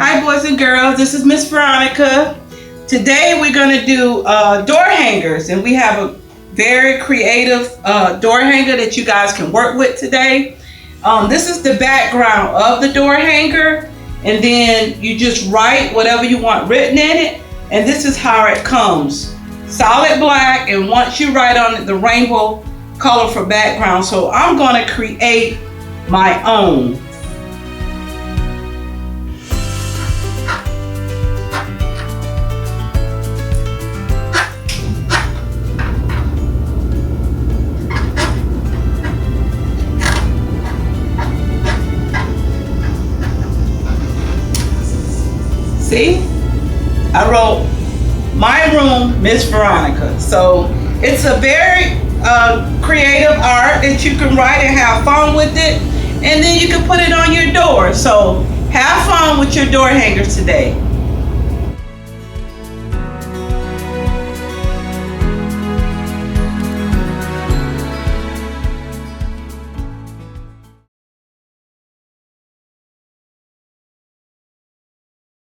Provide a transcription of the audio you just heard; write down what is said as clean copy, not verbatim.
Hi boys and girls, this is Miss Veronica. Today we're going to do door hangers, and we have a very creative door hanger that you guys can work with today. This is the background of the door hanger, and then you just write whatever you want written in it, and this is how it comes. Solid black, and once you write on it the rainbow color for background. So I'm going to create my own. See, I wrote my room, Miss Veronica. So it's a very creative art that you can write and have fun with it, and then you can put it on your door. So have fun with your door hangers today.